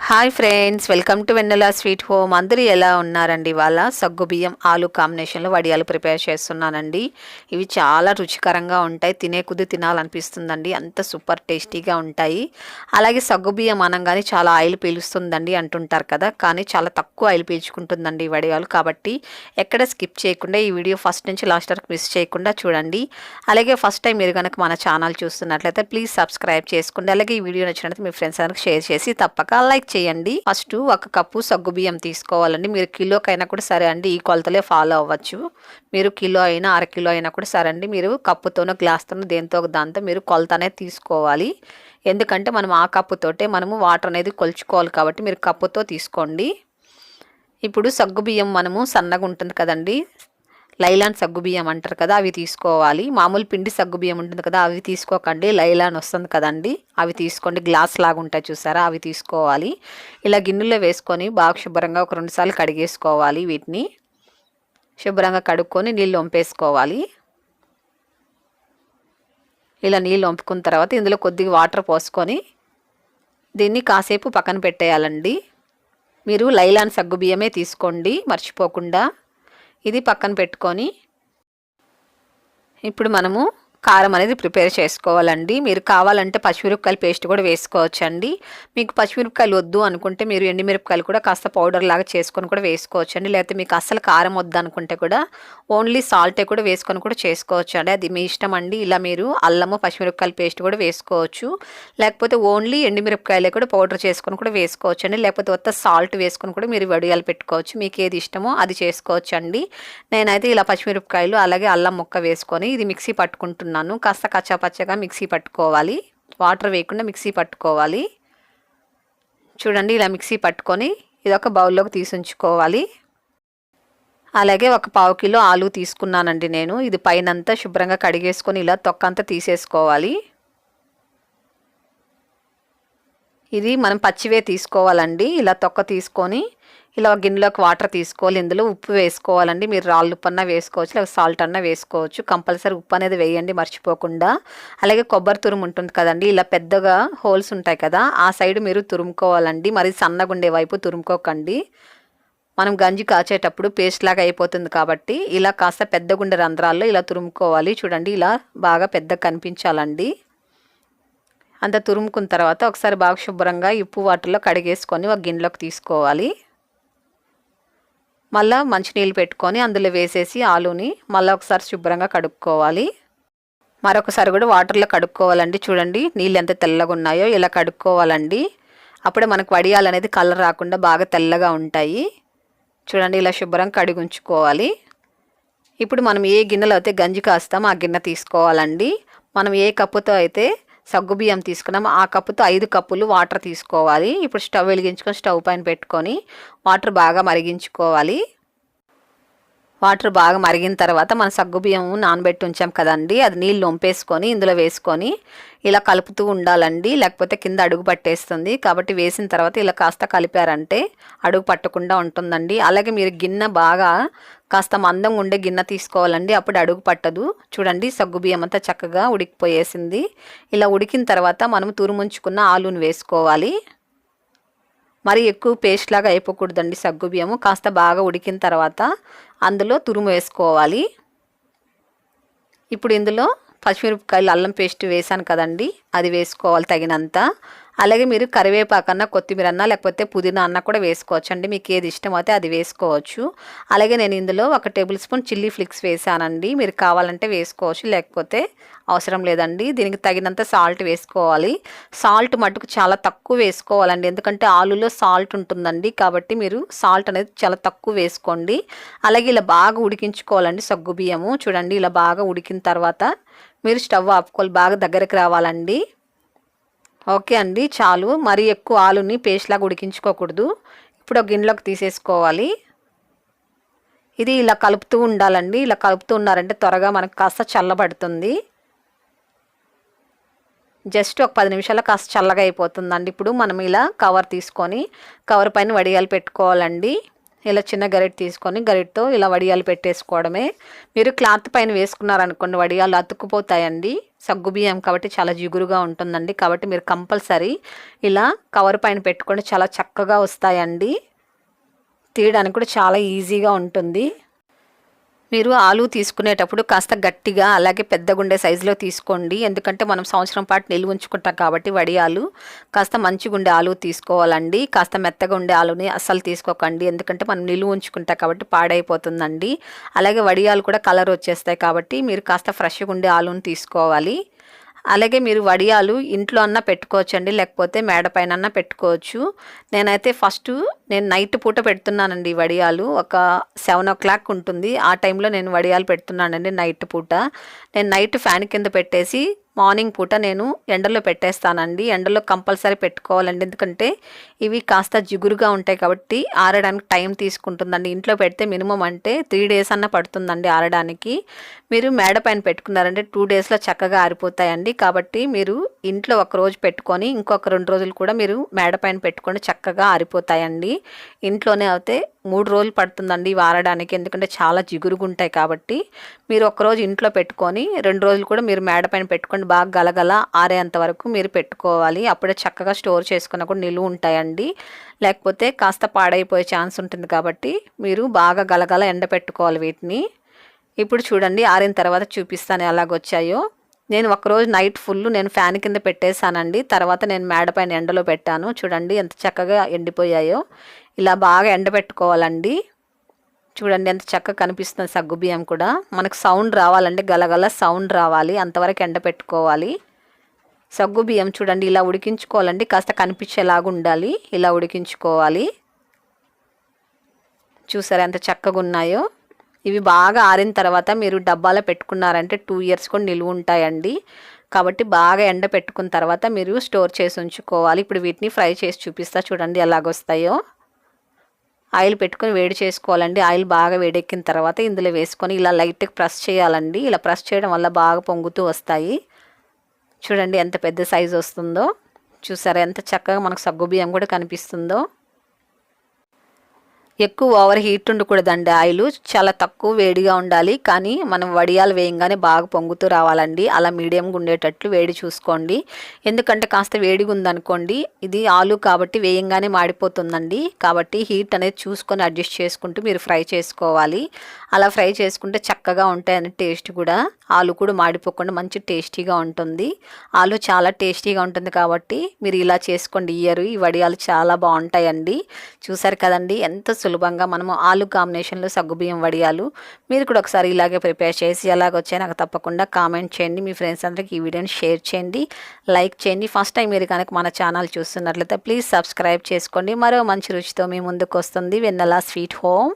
Hi friends, welcome to Vennela sweet home. అందరూ ఎలా ఉన్నారండి? ఇవాళ సగ్గుబియ్యం ఆలు కాంబినేషన్లో వడియాలు ప్రిపేర్ చేస్తున్నానండి. ఇవి చాలా రుచికరంగా ఉంటాయి, తినే కొద్దీ తినాలనిపిస్తుందండి, అంత సూపర్ టేస్టీగా ఉంటాయి. అలాగే సగ్గుబియ్యం అనగానే చాలా ఆయిల్ పీలుస్తుందండి అంటుంటారు కదా, కానీ చాలా తక్కువ ఆయిల్ పీల్చుకుంటుందండి ఈ వడియాలు. కాబట్టి ఎక్కడ స్కిప్ చేయకుండా ఈ వీడియో ఫస్ట్ నుంచి లాస్ట్ వరకు మిస్ చేయకుండా చూడండి. అలాగే ఫస్ట్ టైం మీరు కనుక మన ఛానల్ చూస్తున్నట్లయితే ప్లీజ్ సబ్స్క్రైబ్ చేసుకోండి. అలాగే ఈ వీడియో నచ్చినట్లయితే మీ ఫ్రెండ్స్ అందరికి షేర్ చేసి తప్పక లైక్ చేయండి. ఫస్ట్ 1 కప్పు సగ్గుబియ్యం తీసుకోవాలండి. మీరు కిలోకైనా కూడా సరే అండి, ఈ కొలతలే ఫాలో అవ్వచ్చు. మీరు కిలో అయినా అరకిలో అయినా కూడా సరే అండి, మీరు కప్పుతోనో గ్లాస్తోనో దేంతో దాంతో మీరు కొలత అనేది తీసుకోవాలి. ఎందుకంటే మనం ఆ కప్పుతోటే మనము వాటర్ అనేది కొలుచుకోవాలి, కాబట్టి మీరు కప్పుతో తీసుకోండి. ఇప్పుడు సగ్గుబియ్యం మనము సన్నగా ఉంటుంది కదండి, లైలాన్ సగ్గుబియ్యం అంటారు కదా, అవి తీసుకోవాలి. మామూలు పిండి సగ్గుబియ్యం ఉంటుంది కదా, అవి తీసుకోకండి. లైలాన్ వస్తుంది కదండి, అవి తీసుకోండి. గ్లాస్ లాగా ఉంటాయి చూసారా, అవి తీసుకోవాలి. ఇలా గిన్నెలో వేసుకొని బాగా శుభ్రంగా ఒక 2 సార్లు కడిగేసుకోవాలి. వీటిని శుభ్రంగా కడుక్కొని నీళ్ళు వంపేసుకోవాలి. ఇలా నీళ్ళు వంపుకున్న తర్వాత ఇందులో కొద్దిగా వాటర్ పోసుకొని దీన్ని కాసేపు పక్కన పెట్టేయాలండి. మీరు లైలాన్ సగ్గుబియ్యమే తీసుకోండి మర్చిపోకుండా. ఇది పక్కన పెట్టుకొని ఇప్పుడు మనము కారం అనేది ప్రిపేర్ చేసుకోవాలండి. మీరు కావాలంటే పచ్చిమిరపకాయల పేస్ట్ కూడా వేసుకోవచ్చండి. మీకు పచ్చిమిరపకాయలు వద్దు అనుకుంటే మీరు ఎండుమిరపకాయలు కూడా కాస్త పౌడర్ లాగా చేసుకొని కూడా వేసుకోవచ్చండి. లేకపోతే మీకు అసలు కారం వద్దు అనుకుంటే కూడా ఓన్లీ సాల్టే కూడా వేసుకొని కూడా చేసుకోవచ్చండి, అది మీ ఇష్టం అండి. ఇలా మీరు అల్లము పచ్చిమిరపకాయల పేస్ట్ కూడా వేసుకోవచ్చు, లేకపోతే ఓన్లీ ఎండుమిరపకాయలే కూడా పౌడర్ చేసుకొని కూడా వేసుకోవచ్చండి. లేకపోతే కొత్త సాల్ట్ వేసుకొని కూడా మీరు వడియాలు పెట్టుకోవచ్చు, మీకు ఏది ఇష్టమో అది చేసుకోవచ్చండి. నేనైతే ఇలా పచ్చిమిరపకాయలు అలాగే అల్లం ముక్క వేసుకొని ఇది మిక్సీ పట్టుకుంటున్నాను. కాస్త కచ్చాపచ్చగా మిక్సీ పట్టుకోవాలి, వాటర్ వేయకుండా మిక్సీ పట్టుకోవాలి. చూడండి, ఇలా మిక్సీ పట్టుకొని ఇది ఒక బౌల్లోకి తీసుంచుకోవాలి. అలాగే 1 పావు కిలో ఆలు తీసుకున్నానండి నేను. ఇది పైనంతా శుభ్రంగా కడిగేసుకొని ఇలా తొక్కంతా తీసేసుకోవాలి. ఇది మనం పచ్చివే తీసుకోవాలండి. ఇలా తొక్క తీసుకొని ఇలా గిన్నెలోకి వాటర్ తీసుకోవాలి. ఇందులో ఉప్పు వేసుకోవాలండి. మీరు రాళ్ళు ఉప్పు అన్నా వేసుకోవచ్చు, లేదా సాల్ట్ అన్నా వేసుకోవచ్చు. కంపల్సరీ ఉప్పు అనేది వేయండి మర్చిపోకుండా. అలాగే కొబ్బరి తురుము ఉంటుంది కదండి, ఇలా పెద్దగా హోల్స్ ఉంటాయి కదా, ఆ సైడ్ మీరు తురుముకోవాలండి. మరి సన్నగా ఉండే వైపు తురుముకోకండి. మనం గంజి కాచేటప్పుడు పేస్ట్ లాగా అయిపోతుంది కాబట్టి ఇలా కాస్త పెద్దగుండే రంధ్రాల్లో ఇలా తురుముకోవాలి. చూడండి, ఇలా బాగా పెద్దగా కనిపించాలండి. అంత తురుముకున్న తర్వాత ఒకసారి బాగా శుభ్రంగా ఉప్పు వాటర్లో కడిగేసుకొని ఒక గిన్నెలోకి తీసుకోవాలి. మళ్ళీ మంచినీళ్ళు పెట్టుకొని అందులో వేసేసి ఆలూని మళ్ళీ ఒకసారి శుభ్రంగా కడుక్కోవాలి. మరొకసారి కూడా వాటర్లో కడుక్కోవాలండి. చూడండి, నీళ్ళు ఎంత తెల్లగా ఉన్నాయో ఇలా కడుక్కోవాలండి. అప్పుడే మనకు వడియాలు అనేది కలర్ రాకుండా బాగా తెల్లగా ఉంటాయి. చూడండి, ఇలా శుభ్రంగా కడిగి ఉంచుకోవాలి. ఇప్పుడు మనం ఏ గిన్నెలో అయితే గంజి కాస్తామో ఆ గిన్నె తీసుకోవాలండి. మనం ఏ కప్పుతో అయితే సగ్గుబియ్యం తీసుకున్నాము ఆ కప్పుతో 5 కప్పులు వాటర్ తీసుకోవాలి. ఇప్పుడు స్టవ్ వెలిగించుకొని స్టవ్ పైన పెట్టుకొని వాటర్ బాగా మరిగించుకోవాలి. వాటర్ బాగా మరిగిన తర్వాత మన సగ్గుబియ్యం నానబెట్టి ఉంచాం కదండి, అది నీళ్ళు వంపేసుకొని ఇందులో వేసుకొని ఇలా కలుపుతూ ఉండాలండి, లేకపోతే కింద అడుగు పట్టేస్తుంది. కాబట్టి వేసిన తర్వాత ఇలా కాస్త కలిపారంటే అడుగు పట్టకుండా ఉంటుందండి. అలాగే మీరు గిన్నె బాగా కాస్త మందంగా ఉండే గిన్నె తీసుకోవాలండి, అప్పుడు అడుగు పట్టదు. చూడండి, సగ్గుబియ్యం అంతా చక్కగా ఉడికిపోయేసింది. ఇలా ఉడికిన తర్వాత మనం తురుముంచుకున్న ఆలూని వేసుకోవాలి. మరి ఎక్కువ పేస్ట్ లాగా అయిపోకూడదండి సగ్గుబియ్యము. కాస్త బాగా ఉడికిన తర్వాత అందులో తురుము వేసుకోవాలి. ఇప్పుడు ఇందులో పచ్చిమిరపకాయలు అల్లం పేస్ట్ వేసాను కదండి, అది వేసుకోవాలి తగినంత. అలాగే మీరు కరివేపాకన్నా కొత్తిమీర అన్నా లేకపోతే పుదీనా అన్న కూడా వేసుకోవచ్చు అండి, మీకు ఏది ఇష్టమైతే అది వేసుకోవచ్చు. అలాగే నేను ఇందులో 1 టేబుల్ స్పూన్ చిల్లీ ఫ్లేక్స్ వేసానండి, మీరు కావాలంటే వేసుకోవచ్చు, లేకపోతే అవసరం లేదండి. దీనికి తగినంత సాల్ట్ వేసుకోవాలి. సాల్ట్ మటుకు చాలా తక్కువ వేసుకోవాలండి, ఎందుకంటే ఆలులో సాల్ట్ ఉంటుందండి, కాబట్టి మీరు సాల్ట్ అనేది చాలా తక్కువ వేసుకోండి. అలాగే ఇలా బాగా ఉడికించుకోవాలండి సగ్గుబియ్యము. చూడండి, ఇలా బాగా ఉడికిన తర్వాత మీరు స్టవ్ ఆపుకోవాలి, బాగా దగ్గరికి రావాలండి. ఓకే అండి, చాలు. మరీ ఎక్కువ ఆలుని పేస్ట్ లాగా ఉడికించుకోకూడదు. ఇప్పుడు ఒక గిన్నెలోకి తీసేసుకోవాలి. ఇది ఇలా కలుపుతూ ఉండాలండి. ఇలా కలుపుతూ ఉన్నారంటే త్వరగా మనకు కాస్త చల్లబడుతుంది. జస్ట్ ఒక 10 నిమిషాల్లో కాస్త చల్లగా అయిపోతుందండి. ఇప్పుడు మనం ఇలా కవర్ తీసుకొని కవర్ పైన వడియాలు పెట్టుకోవాలండి. ఇలా చిన్న గరిటె తీసుకొని గరిటెతో ఇలా వడియాలు పెట్టేసుకోవడమే. మీరు క్లాత్ పైన వేసుకున్నారనుకోండి వడియాలు అతుక్కుపోతాయండి. సగ్గుబియ్యం కాబట్టి చాలా జిగురుగా ఉంటుందండి. కాబట్టి మీరు కంపల్సరీ ఇలా కవర్ పైన పెట్టుకొని చాలా చక్కగా వస్తాయండి. తీయడానికి కూడా చాలా ఈజీగా ఉంటుంది. మీరు ఆలు తీసుకునేటప్పుడు కాస్త గట్టిగా అలాగే పెద్దగుండే సైజులో తీసుకోండి. ఎందుకంటే మనం సంవత్సరం పాటు నిల్వ ఉంచుకుంటాం కాబట్టి వడియాలు కాస్త మంచిగుండే ఆలు తీసుకోవాలండి. కాస్త మెత్తగా ఉండే ఆలుని అస్సలు తీసుకోకండి. ఎందుకంటే మనం నిల్వ ఉంచుకుంటాం కాబట్టి పాడైపోతుందండి. అలాగే వడియాలు కూడా కలర్ వచ్చేస్తాయి కాబట్టి మీరు కాస్త ఫ్రెష్గా ఉండే ఆలుని తీసుకోవాలి. అలాగే మీరు వడియాలు ఇంట్లో అన్నా పెట్టుకోవచ్చండి, లేకపోతే మేడ పైన పెట్టుకోవచ్చు. నేనైతే నేను నైట్ పూట పెడుతున్నానండి వడియాలు. ఒక 7 o'clock ఉంటుంది. ఆ టైంలో నేను వడియాలు పెడుతున్నానండి నైట్ పూట. నేను నైట్ ఫ్యాన్ కింద పెట్టేసి మార్నింగ్ పూట నేను ఎండలో పెట్టేస్తానండి. ఎండలో కంపల్సరీ పెట్టుకోవాలండి. ఎందుకంటే ఇవి కాస్త జిగురుగా ఉంటాయి కాబట్టి ఆరడానికి టైం తీసుకుంటుందండి. ఇంట్లో పెడితే మినిమం అంటే 3 days అన్న పడుతుందండి ఆరడానికి. మీరు మేడ పైన పెట్టుకున్నారంటే 2 daysలో చక్కగా ఆరిపోతాయండి. కాబట్టి మీరు ఇంట్లో ఒక రోజు పెట్టుకొని ఇంకొక 2 రోజులు కూడా మీరు మేడ పైన పెట్టుకొని చక్కగా ఆరిపోతాయండి. ఇంట్లోనే అయితే 3 రోజులు పడుతుందండి ఇవి ఆరడానికి. ఎందుకంటే చాలా జిగురుగా ఉంటాయి కాబట్టి మీరు ఒకరోజు ఇంట్లో పెట్టుకొని 2 రోజులు కూడా మీరు మేడ పైన పెట్టుకొని బాగా గలగల ఆరేంత వరకు మీరు పెట్టుకోవాలి. అప్పుడే చక్కగా స్టోర్ చేసుకున్న కూడా నిలువ ఉంటాయండి. లేకపోతే కాస్త పాడైపోయే ఛాన్స్ ఉంటుంది కాబట్టి మీరు బాగా గలగల ఎండపెట్టుకోవాలి వీటిని. ఇప్పుడు చూడండి ఆరిన తర్వాత చూపిస్తాను ఎలాగొచ్చాయో. నేను ఒకరోజు నైట్ ఫుల్ నేను ఫ్యాన్ కింద పెట్టేశానండి. తర్వాత నేను మేడ పైన ఎండలో పెట్టాను. చూడండి ఎంత చక్కగా ఎండిపోయాయో. ఇలా బాగా ఎండబెట్టుకోవాలండి. చూడండి ఎంత చక్కగా కనిపిస్తుంది సగ్గుబియ్యం కూడా. మనకు సౌండ్ రావాలండి, గలగల సౌండ్ రావాలి, అంతవరకు ఎండబెట్టుకోవాలి. సగ్గుబియ్యం చూడండి ఇలా ఉడికించుకోవాలండి. కాస్త కనిపించేలాగా ఉండాలి, ఇలా ఉడికించుకోవాలి. చూసారా ఎంత చక్కగా ఉన్నాయో. ఇవి బాగా ఆరిన తర్వాత మీరు డబ్బాలో పెట్టుకున్నారంటే 2 years కూడా నిలువ ఉంటాయండి. కాబట్టి బాగా ఎండ పెట్టుకున్న తర్వాత మీరు స్టోర్ చేసి ఉంచుకోవాలి. ఇప్పుడు వీటిని ఫ్రై చేసి చూపిస్తా చూడండి ఎలాగొస్తాయో. ఆయిల్ పెట్టుకొని వేడి చేసుకోవాలండి. ఆయిల్ బాగా వేడెక్కిన తర్వాత ఇందులో వేసుకొని ఇలా లైట్గా ప్రెస్ చేయాలండి. ఇలా ప్రెస్ చేయడం వల్ల బాగా పొంగుతూ వస్తాయి. చూడండి ఎంత పెద్ద సైజు వస్తుందో. చూసారా ఎంత చక్కగా మనకు సగ్గుబియ్యం కూడా కనిపిస్తుందో. ఎక్కువ ఓవర్ హీట్ ఉండకూడదండి. ఆయిల్ చాలా తక్కువ వేడిగా ఉండాలి. కానీ మనం వడియాలు వేయంగానే బాగా పొంగుతూ రావాలండి. అలా మీడియంగా ఉండేటట్లు వేడి చూసుకోండి. ఎందుకంటే కాస్త వేడిగా ఉందనుకోండి ఇది ఆలు కాబట్టి వేయంగానే మాడిపోతుందండి. కాబట్టి హీట్ అనేది చూసుకొని అడ్జస్ట్ చేసుకుంటూ మీరు ఫ్రై చేసుకోవాలి. అలా ఫ్రై చేసుకుంటే చక్కగా ఉంటాయని టేస్ట్ కూడా. ఆలు కూడా మాడిపోకుండా మంచి టేస్టీగా ఉంటుంది. ఆలు చాలా టేస్టీగా ఉంటుంది కాబట్టి మీరు ఇలా చేసుకోండి. ఈ వడియాలు చాలా బాగుంటాయండి. చూసారు కదండి ఎంత సులభంగా మనము ఆలు కాంబినేషన్లో సగ్గుబియ్యం వడియాలు. మీరు కూడా ఒకసారి ఇలాగే ప్రిపేర్ చేసి ఎలాగొచ్చాయి నాకు తప్పకుండా కామెంట్ చేయండి. మీ ఫ్రెండ్స్ అందరికీ ఈ వీడియోని షేర్ చేయండి, లైక్ చేయండి. ఫస్ట్ టైం మీరు కనుక మన ఛానల్ చూస్తున్నట్లయితే ప్లీజ్ సబ్స్క్రైబ్ చేసుకోండి. మరో మంచి రుచితో మీ ముందుకు వస్తుంది వెన్నెలా స్వీట్ హోమ్.